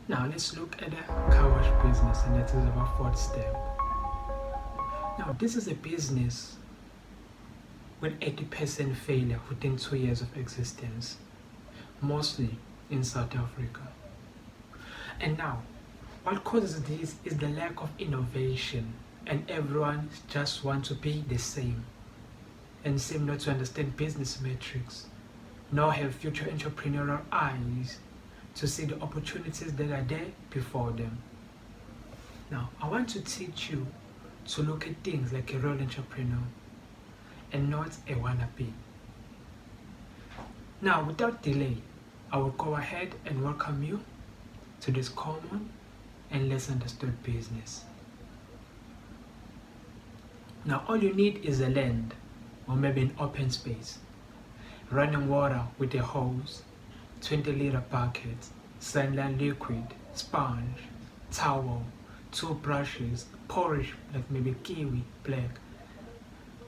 Now let's look at the Carwash business, and that is our fourth step. Now this is a business with 80% failure within 2 years of existence, mostly in South Africa. And now, what causes this is the lack of innovation, and everyone just wants to be the same and seem not to understand business metrics, nor have future entrepreneurial eyes to see the opportunities that are there before them. Now, I want to teach you to look at things like a real entrepreneur and not a wannabe. Now, without delay, I will go ahead and welcome you to this common and less understood business. Now, all you need is a land or maybe an open space, running water with a hose, 20-liter bucket, sunlight liquid, sponge, towel, 2 brushes, porridge like maybe kiwi, black,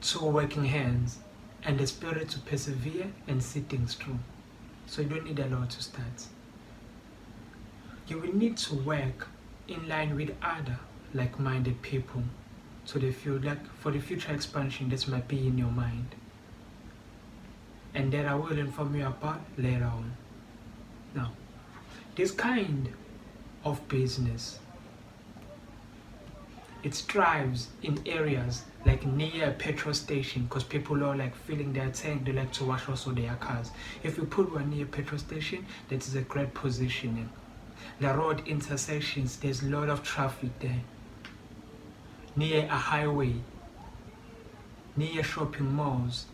2 working hands, and the spirit to persevere and see things through. So you don't need a lot to start. You will need to work in line with other like-minded people for the future expansion that might be in your mind, and that I will inform you about later on. Now, this kind of business, it thrives in areas like near a petrol station, because people are like filling their tank, they like to wash also their cars. If you put one near a petrol station, that is a great positioning. The road intersections, there's a lot of traffic there. Near a highway, near shopping malls,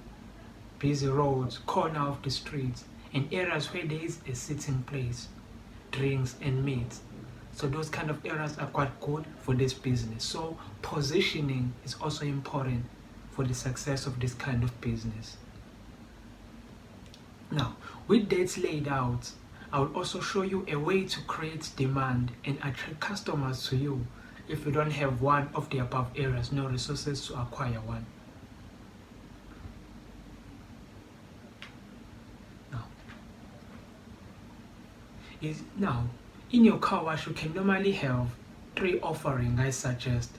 busy roads, corner of the streets, and areas where there is a sitting place, drinks and meat. So those kind of areas are quite good for this business. So positioning is also important for the success of this kind of business. Now, with dates laid out, I will also show you a way to create demand and attract customers to you if you don't have one of the above areas, no resources to acquire one. Now, in your car wash, you can normally have 3 offerings I suggest,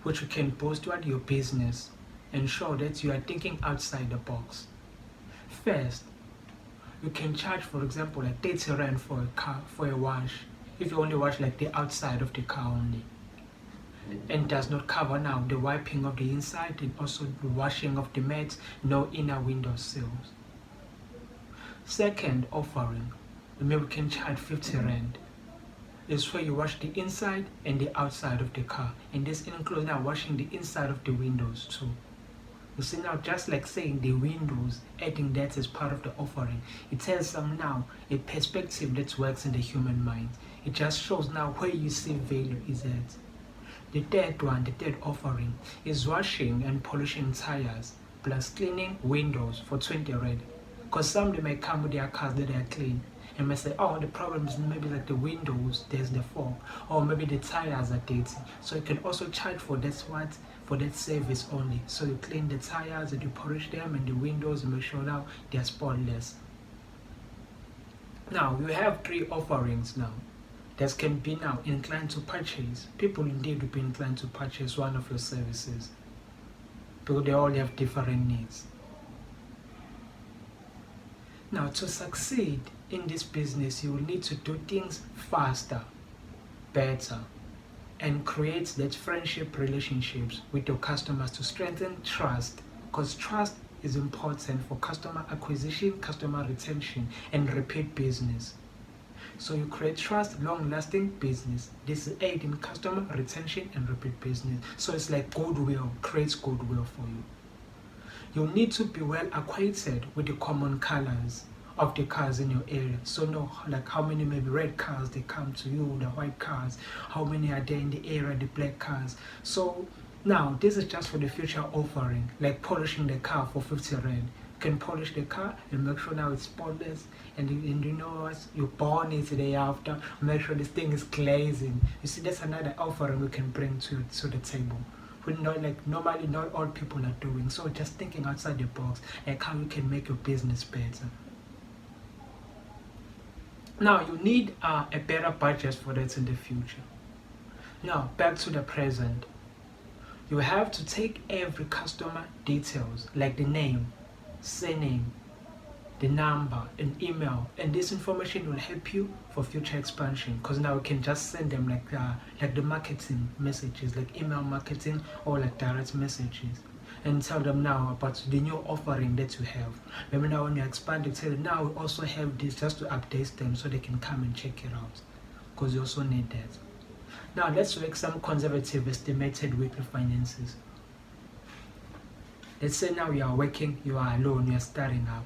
which you can boost toward your business and show that you are thinking outside the box. First, you can charge, for example, like 30 rand for a wash, if you only wash like the outside of the car only, and does not cover now the wiping of the inside and also the washing of the mats, no inner window sills. Second offering, maybe we can charge 50 rand. This where you wash the inside and the outside of the car, and this includes now washing the inside of the windows too. You see now, just like saying the windows, adding that as part of the offering, it tells some now a perspective that works in the human mind. It just shows now where you see value is at. The third offering is washing and polishing tires plus cleaning windows for 20 rand. Because some they may come with their cars that are clean and may say, oh, the problem is maybe like the windows, there's the fog, or maybe the tires are dirty. So you can also charge for that service only. So you clean the tires and you polish them, and the windows, and make sure now they are spotless. Now you have 3 offerings now that can be now inclined to purchase. People indeed will be inclined to purchase one of your services because they all have different needs. Now, to succeed in this business, you will need to do things faster, better, and create that friendship relationships with your customers to strengthen trust, because trust is important for customer acquisition, customer retention, and repeat business. So you create trust, long-lasting business. This is aid in customer retention and repeat business. So it's like goodwill, creates goodwill for you. You need to be well acquainted with the common colors of the cars in your area. So know like how many maybe red cars they come to you, the white cars, how many are there in the area, the black cars. So now this is just for the future offering, like polishing the car for 50 rand. You can polish the car and make sure now it's spotless, and you know what, you burn it the day after, make sure this thing is glazing. You see, that's another offering we can bring to the table. We know like normally not all people are doing. So just thinking outside the box, like how you can make your business better. Now you need a better budget for that in the future. Now back to the present. You have to take every customer details like the name, surname, the number, and email, and this information will help you for future expansion, because now you can just send them like the marketing messages, like email marketing or like direct messages, and tell them now about the new offering that you have. Maybe now when you expand it, tell them now we also have this, just to update them so they can come and check it out, because you also need that. Now let's make some conservative estimated weekly finances. Let's say now you are working, you are alone, you are starting up.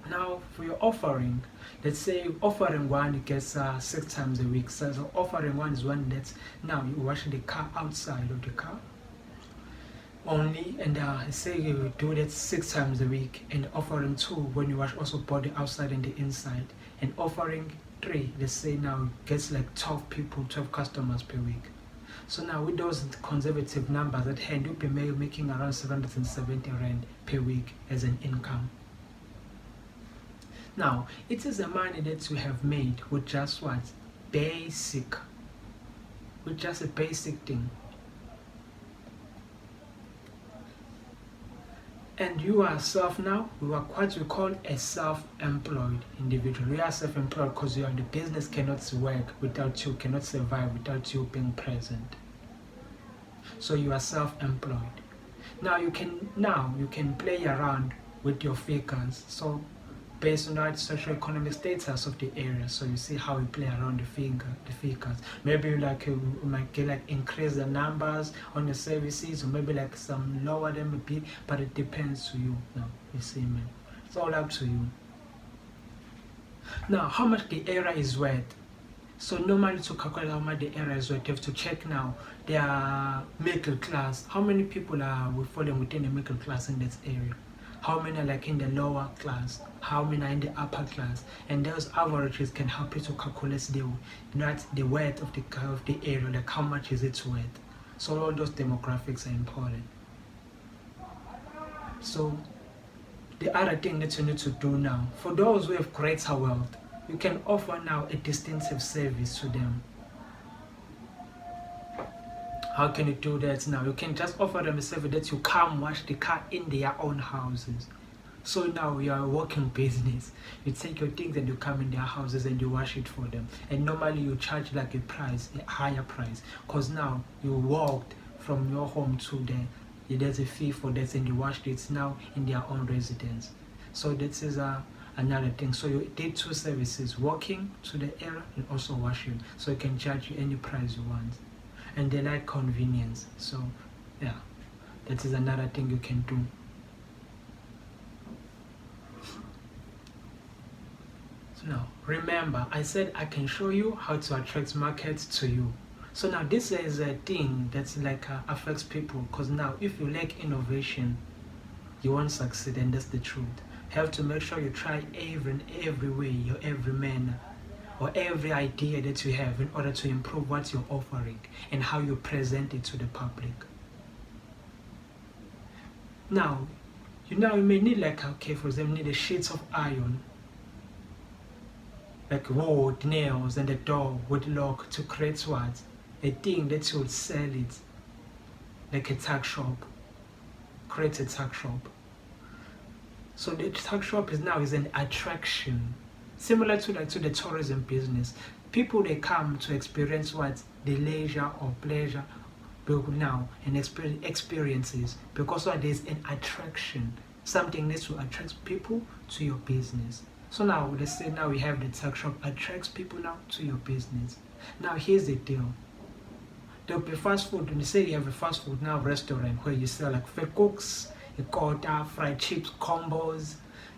Now for your offering, let's say offering one gets 6 times a week. So offering one is one that's now you wash the car outside of the car only, and say you do that 6 times a week. And offering 2, when you wash also body outside and the inside. And offering 3, let's say now gets like 12 people, 12 customers per week. So now with those conservative numbers at hand, you'll be making around 770 rand per week as an income. Now, it is the money that you have made with just what? Basic. With just a basic thing. And you are now, you are what we call a self-employed individual. You are self-employed because the business cannot work without you, cannot survive without you being present. So you are self-employed. Now you can play around with your figures. So based on that socio-economic status of the area, so you see how you play around the figures. Maybe you might get increase the numbers on the services, or maybe some lower them a bit, but it depends to you. Now you see, man, it's all up to you. Now how much the area is worth. So normally to calculate how much the area is worth, you have to check now their middle class. How many people are falling within the middle class in this area? How many are in the lower class, how many are in the upper class, and those averages can help you to calculate the worth of the area, like how much is it worth. So all those demographics are important. So the other thing that you need to do now, for those who have greater wealth, you can offer now a distinctive service to them. How can you do that now? You can just offer them a service that you come wash the car in their own houses. So now you are a working business. You take your things and you come in their houses and you wash it for them. And normally you charge like a higher price. Because now you walked from your home to there. There's a fee for that, and you washed it now in their own residence. So this is another thing. So you did 2 services, walking to the area and also washing. So you can charge you any price you want. And they like convenience, so yeah, that is another thing you can do. So now remember, I said I can show you how to attract markets to you. So now this is a thing that's affects people, because now if you lack innovation, you won't succeed, and that's the truth. You have to make sure you try every way, every manner, or every idea that you have in order to improve what you're offering and how you present it to the public. Now, you may need for example, need a sheets of iron, like wood, nails, and a door with lock to create what? A thing that you would sell it, like a tuck shop. Create a tuck shop. So the tuck shop is an attraction. Similar to the tourism business, people they come to experience what? The leisure or pleasure now, and experiences, because there's an attraction, something that will attract people to your business. So now let's say now we have the tuck shop attracts people now to your business. Now here's the deal. There'll be fast food. When you say you have a fast food now restaurant where you sell like fake cooks, a quarter, fried chips, combos,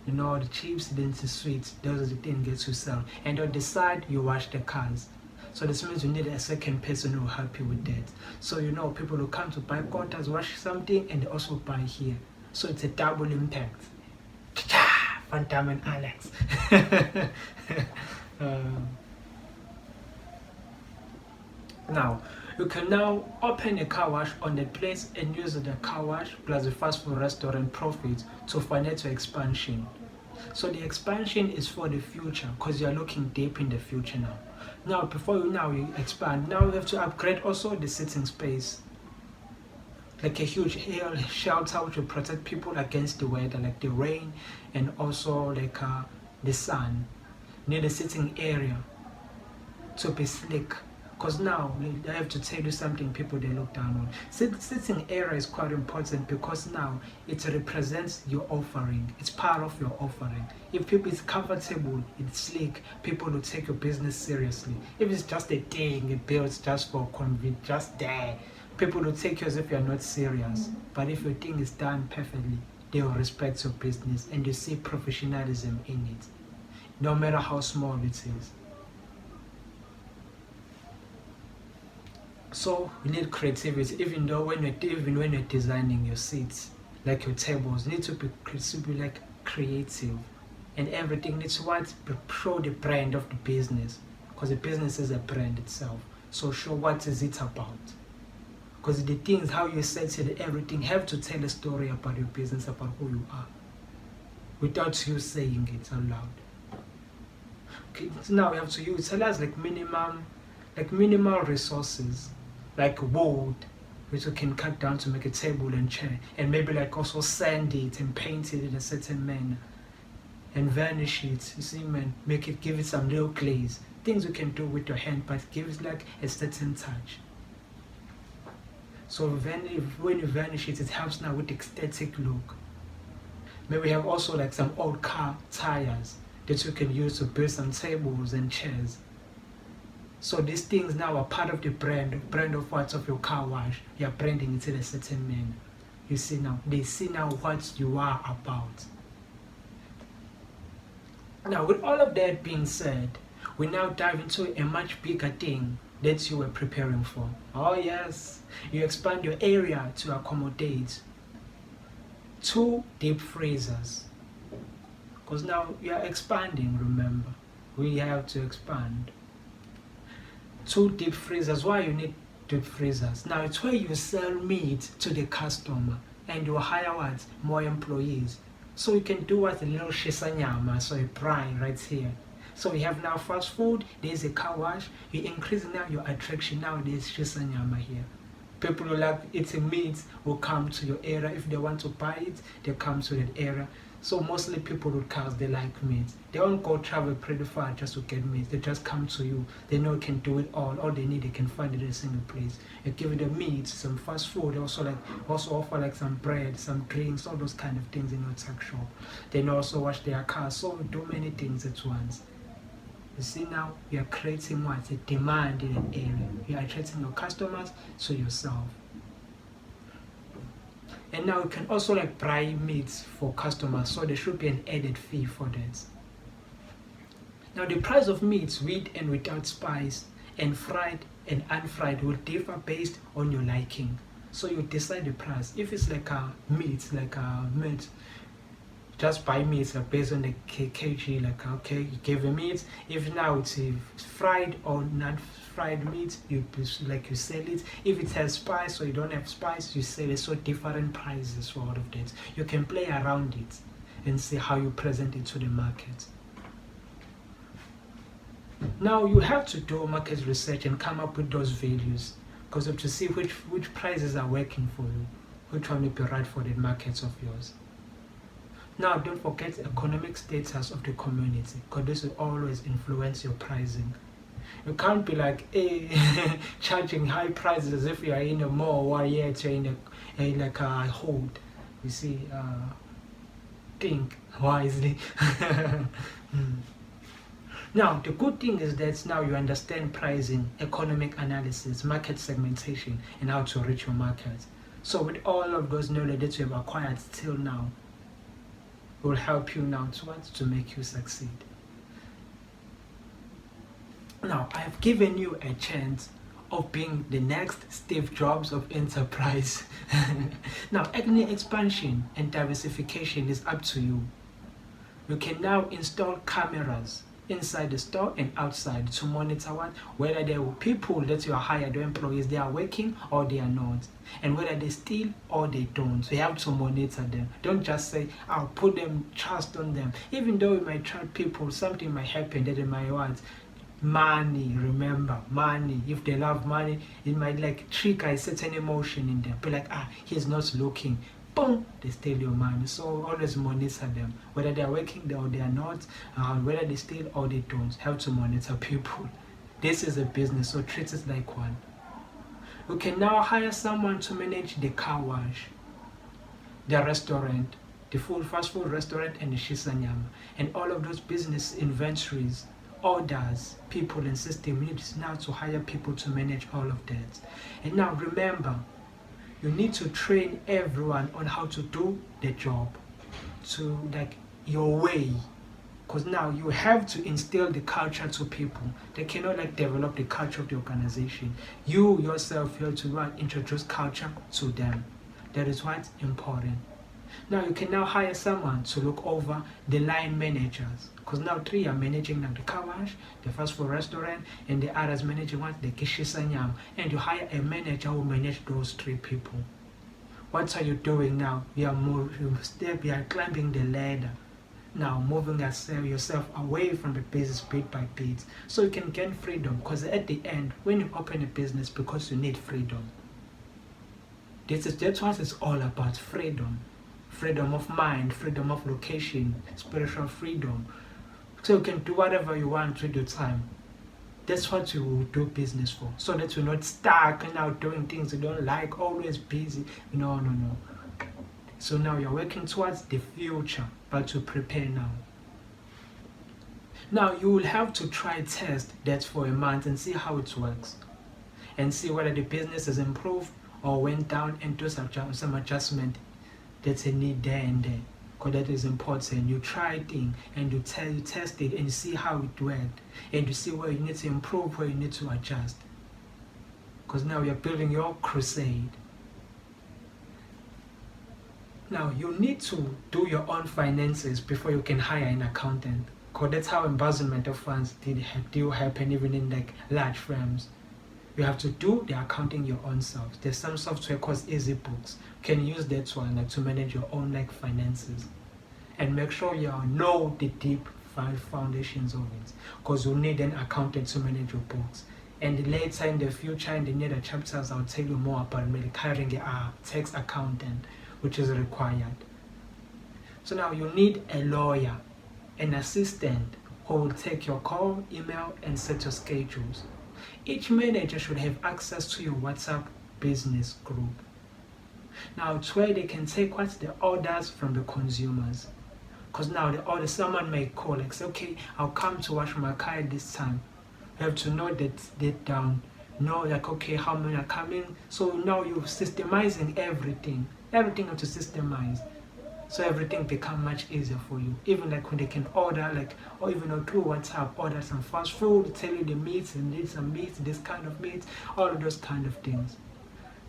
the chips, then the sweets, those are the things that you sell. And on the side, you wash the cars. So this means you need a second person who will help you with that. So people who come to buy quarters, wash something, and they also buy here. So it's a double impact. Phantom and Alex. Now, you can now open a car wash on the place and use the car wash plus the fast food restaurant profits to finance your expansion. So the expansion is for the future because you're looking deep in the future now. Now, before you expand, now you have to upgrade also the sitting space. Like a huge hail shelter which will protect people against the weather, like the rain and also like the sun. Near the sitting area to be slick. Because now, I have to tell you something people they look down on. Sitting area is quite important because now it represents your offering. It's part of your offering. If people is comfortable, it's slick, people will take your business seriously. If it's just a thing, it builds just for convenience, just there, people will take you as if you're not serious. But if your thing is done perfectly, they will respect your business and you see professionalism in it, no matter how small it is. So we need creativity, even when you're designing your seats, like your tables, need to be like creative, and everything needs to show the brand of the business, because the business is a brand itself. So show what is it about, because the things how you set it, everything have to tell a story about your business, about who you are, without you saying it out loud. Okay, so now we have to utilize like minimal resources, like wood, which we can cut down to make a table and chair, and maybe like also sand it and paint it in a certain manner, and varnish it, you see, man, give it some little glaze, things you can do with your hand, but give it like a certain touch. So when you varnish it, it helps now with the aesthetic look. Maybe we have also like some old car tires that you can use to build some tables and chairs. So these things now are part of the brand of what's of your car wash. You're branding it in a certain manner. You see now, they see now what you are about. Now, with all of that being said, we now dive into a much bigger thing that you were preparing for. Oh yes, you expand your area to accommodate 2 deep freezers. Because now you are expanding, remember. We have to expand. 2 deep freezers. Why you need deep freezers? Now it's where you sell meat to the customer and you hire more employees. So you can do a little shisanyama, so a fry right here. So we have now fast food, there's a car wash, you increase now your attraction, now there's shisanyama here. People who like eating meat will come to your area. If they want to buy it, they come to that area. So mostly people with cars, they like meat. They won't go travel pretty far just to get meat. They just come to you. They know you can do it all. All they need, they can find it in a single place. You give them meat, some fast food. They also offer like some bread, some drinks, all those kind of things in your tuck shop. They know also wash their cars. So we do many things at once. You see now, you are creating a demand in an area. You are attracting your customers to yourself. And now you can also like buy meats for customers, so there should be an added fee for that. Now the price of meats with and without spice, and fried and unfried, will differ based on your liking. So you decide the price. If it's like a meat, just buy meat like based on the kg, like okay, you give a meat. If now it's fried or not fried meat, you sell it. If it has spice or you don't have spice, you sell it. So different prices for all of that. You can play around it and see how you present it to the market. Now you have to do market research and come up with those values, because you have to see which prices are working for you, which one will be right for the markets of yours. Now, don't forget economic status of the community, because this will always influence your pricing. You can't be like charging high prices as if you are in a mall or yet you're in a hold. You see, think wisely. Now, the good thing is that now you understand pricing, economic analysis, market segmentation, and how to reach your market. So with all of those knowledge that you have acquired till now, will help you now to make you succeed. Now, I've given you a chance of being the next Steve Jobs of enterprise. Now, any expansion and diversification is up to you. You can now install cameras inside the store and outside to monitor whether there are people that you are hired or employees, they are working or they are not, and whether they steal or they don't. So you have to monitor them. Don't just say, I'll put them trust on them. Even though you might trust people, something might happen that they might want money. Remember, money, if they love money, it might like trigger a certain emotion in them. Be like, he's not looking, boom, they steal your money. So always monitor them, whether they are working or they are not, whether they steal or they don't. Have to monitor people. This is a business, so treat it like one. You can now hire someone to manage the car wash, the restaurant, the fast food restaurant, and the shisanyama, and all of those business inventories, orders, people, and system. You need now to hire people to manage all of that. And now remember, you need to train everyone on how to do the job, to like your way, because now you have to instill the culture to people. They cannot like develop the culture of the organization. You yourself have to introduce culture to them. That is what's important. Now you can now hire someone to look over the line managers, because now 3 are managing like the Carwash, the fast food restaurant, and the others managing the Kishisanyam, and you hire a manager who manage those 3 people. What are you doing now? You are climbing the ladder. Now moving yourself away from the business bit by bit, so you can gain freedom, because at the end, when you open a business, because you need freedom. That's what it's all about, freedom. Freedom of mind, freedom of location, spiritual freedom. So you can do whatever you want with your time. That's what you will do business for. So that you're not stuck and now doing things you don't like, always busy. No. So now you're working towards the future, but to prepare now. Now you will have to test that for a month and see how it works. And see whether the business has improved or went down, and do some adjustment. That's a need there and there, because that is important. You try things and you test it and you see how it went, and you see where you need to improve, where you need to adjust, because now you're building your crusade. Now you need to do your own finances before you can hire an accountant, because that's how embezzlement of funds do happen even in like large firms. You have to do the accounting your own self. There's some software called EasyBooks. You can use that one like to manage your own like finances, and make sure you know the deep foundations of it, because you need an accountant to manage your books. And later in the future, in the near chapters, I'll tell you more about hiring a tax accountant, which is required. So now you need a lawyer, an assistant who will take your call, email, and set your schedules. Each manager should have access to your WhatsApp business group. Now it's where they can take the orders from the consumers. Because now the order, someone may call like say, okay, I'll come to wash my car at this time. You have to note that down. Know like, okay, how many are coming. So now you're systemizing everything. Everything you have to systemize. So everything become much easier for you. Even like when they can order or even through WhatsApp, order some fast food, tell you the meats and need some meats, this kind of meat, all of those kind of things.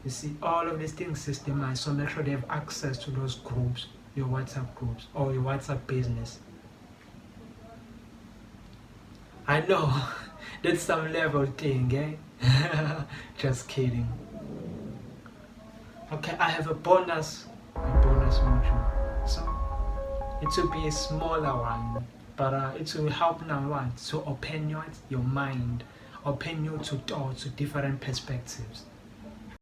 You see, all of these things systemized. So make sure they have access to those groups, your WhatsApp groups or your WhatsApp business. I know that's some level thing, eh? Just kidding. Okay, I have a bonus module. So it will be a smaller one, but it will help now to open your mind, open you to different perspectives.